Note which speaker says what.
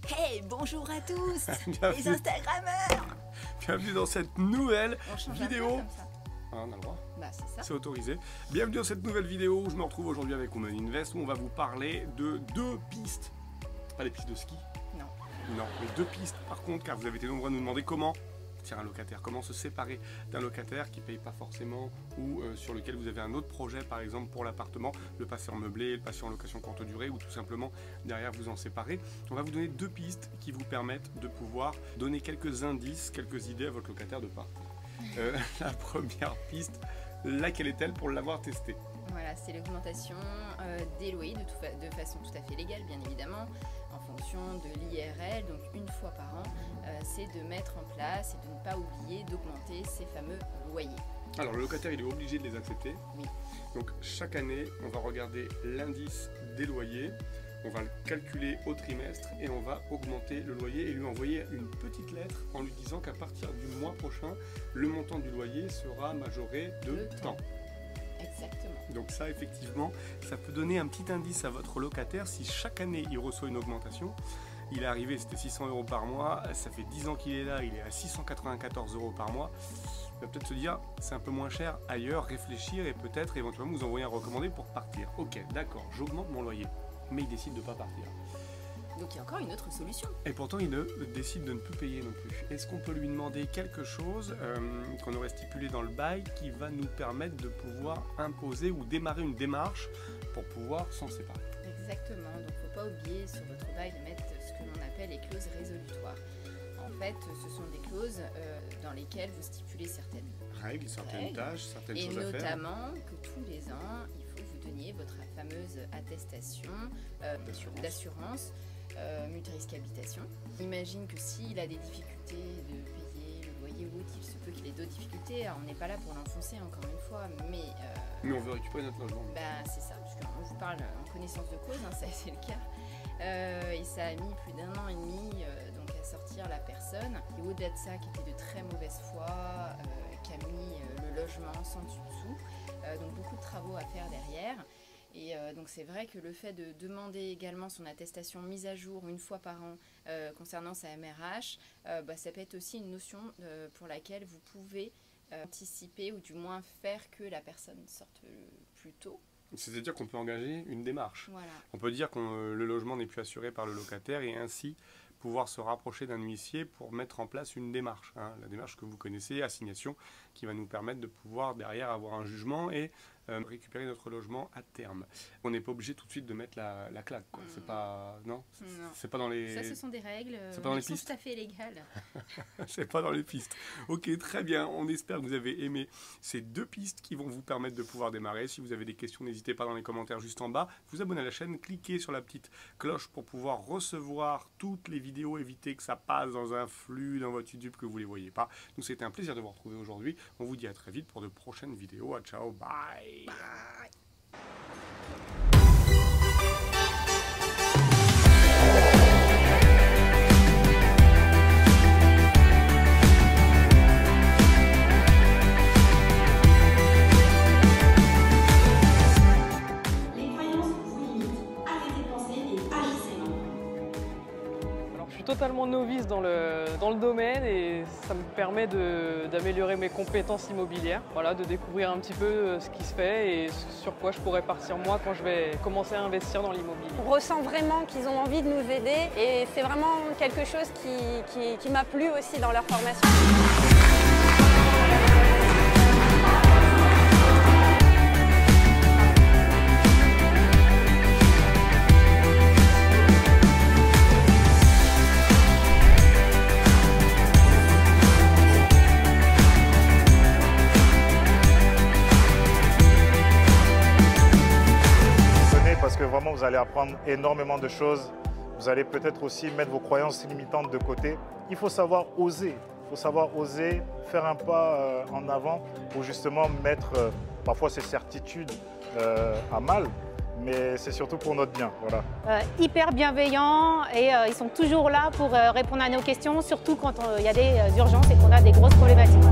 Speaker 1: Hey, bonjour à tous les Instagrammeurs.
Speaker 2: Bienvenue dans cette nouvelle vidéo.
Speaker 1: Comme ça.
Speaker 2: Ah, on a le droit.
Speaker 1: Bah c'est ça.
Speaker 2: C'est autorisé. Bienvenue dans cette nouvelle vidéo où je me retrouve aujourd'hui avec Women Invest où on va vous parler de deux pistes. Pas les pistes de ski.
Speaker 1: Non.
Speaker 2: Non, mais deux pistes par contre, car vous avez été nombreux à nous demander comment un locataire, comment se séparer d'un locataire qui ne paye pas forcément ou sur lequel vous avez un autre projet, par exemple pour l'appartement, le passer en meublé, le passer en location courte durée ou tout simplement derrière vous en séparer. On va vous donner deux pistes qui vous permettent de pouvoir donner quelques indices, quelques idées à votre locataire de part. La première piste, laquelle est-elle pour l'avoir testée?
Speaker 1: Voilà, c'est l'augmentation des loyers de façon tout à fait légale, bien évidemment, en fonction de l'IRL, donc une fois par an, c'est de mettre en place et de ne pas oublier d'augmenter ces fameux loyers.
Speaker 2: Alors le locataire, il est obligé de les accepter.
Speaker 1: Oui.
Speaker 2: Donc chaque année, on va regarder l'indice des loyers, on va le calculer au trimestre et on va augmenter le loyer et lui envoyer une petite lettre en lui disant qu'à partir du mois prochain, le montant du loyer sera majoré de temps.
Speaker 1: Exactement.
Speaker 2: Donc ça, effectivement, ça peut donner un petit indice à votre locataire si chaque année il reçoit une augmentation. Il est arrivé, c'était 600 € par mois, ça fait 10 ans qu'il est là, il est à 694 € par mois. Il va peut-être se dire, c'est un peu moins cher ailleurs, réfléchir et peut-être éventuellement vous envoyer un recommandé pour partir. Ok, d'accord, j'augmente mon loyer, mais il décide de ne pas partir.
Speaker 1: Donc il y a encore une autre solution.
Speaker 2: Et pourtant il décide de ne plus payer non plus. Est-ce qu'on peut lui demander quelque chose qu'on aurait stipulé dans le bail qui va nous permettre de pouvoir imposer ou démarrer une démarche pour pouvoir s'en séparer?
Speaker 1: Exactement, donc il ne faut pas oublier sur votre bail de mettre ce que l'on appelle les clauses résolutoires. En fait, ce sont des clauses dans lesquelles vous stipulez certaines
Speaker 2: règles, certaines tâches, certaines choses à faire.
Speaker 1: Et notamment que tous les ans, il faut que vous donniez votre fameuse attestation d'assurance. Multirisque habitation. Imagine que s'il a des difficultés de payer le loyer ou autre, il se peut qu'il ait d'autres difficultés. Alors, on n'est pas là pour l'enfoncer encore une fois, mais
Speaker 2: on veut récupérer notre logement.
Speaker 1: C'est ça, parce qu'on vous parle en connaissance de cause, hein, ça c'est le cas. Et ça a mis plus d'1 an et demi donc à sortir la personne. Et au-delà de ça, qui était de très mauvaise foi, qui a mis le logement sans dessus-dessous. Donc beaucoup de travaux à faire derrière. Et donc c'est vrai que le fait de demander également son attestation mise à jour une fois par an concernant sa MRH, ça peut être aussi une notion pour laquelle vous pouvez anticiper ou du moins faire que la personne sorte plus tôt.
Speaker 2: C'est-à-dire qu'on peut engager une démarche.
Speaker 1: Voilà. On
Speaker 2: peut dire que le logement n'est plus assuré par le locataire et ainsi pouvoir se rapprocher d'un huissier pour mettre en place une démarche. La démarche que vous connaissez, assignation, qui va nous permettre de pouvoir derrière avoir un jugement et récupérer notre logement à terme. On n'est pas obligé tout de suite de mettre la claque. C'est pas... Non, c'est pas dans les...
Speaker 1: Ça, ce sont des règles qui sont tout à fait légales.
Speaker 2: C'est pas dans les pistes. Ok, très bien. On espère que vous avez aimé ces deux pistes qui vont vous permettre de pouvoir démarrer. Si vous avez des questions, n'hésitez pas dans les commentaires juste en bas. Vous abonnez à la chaîne, cliquez sur la petite cloche pour pouvoir recevoir toutes les vidéos, éviter que ça passe dans un flux dans votre YouTube que vous ne les voyez pas. Nous, c'était un plaisir de vous retrouver aujourd'hui. On vous dit à très vite pour de prochaines vidéos. À ciao, bye.
Speaker 1: Bye.
Speaker 3: Totalement novice dans le domaine et ça me permet d'améliorer mes compétences immobilières, voilà, de découvrir un petit peu ce qui se fait et sur quoi je pourrais partir moi quand je vais commencer à investir dans l'immobilier.
Speaker 4: On ressent vraiment qu'ils ont envie de nous aider et c'est vraiment quelque chose qui m'a plu aussi dans leur formation.
Speaker 5: Parce que vraiment vous allez apprendre énormément de choses, vous allez peut-être aussi mettre vos croyances limitantes de côté. Il faut savoir oser, faire un pas en avant pour justement mettre parfois ses certitudes à mal, mais c'est surtout pour notre bien. Voilà.
Speaker 6: Hyper bienveillants et ils sont toujours là pour répondre à nos questions, surtout quand il y a des urgences et qu'on a des grosses problématiques.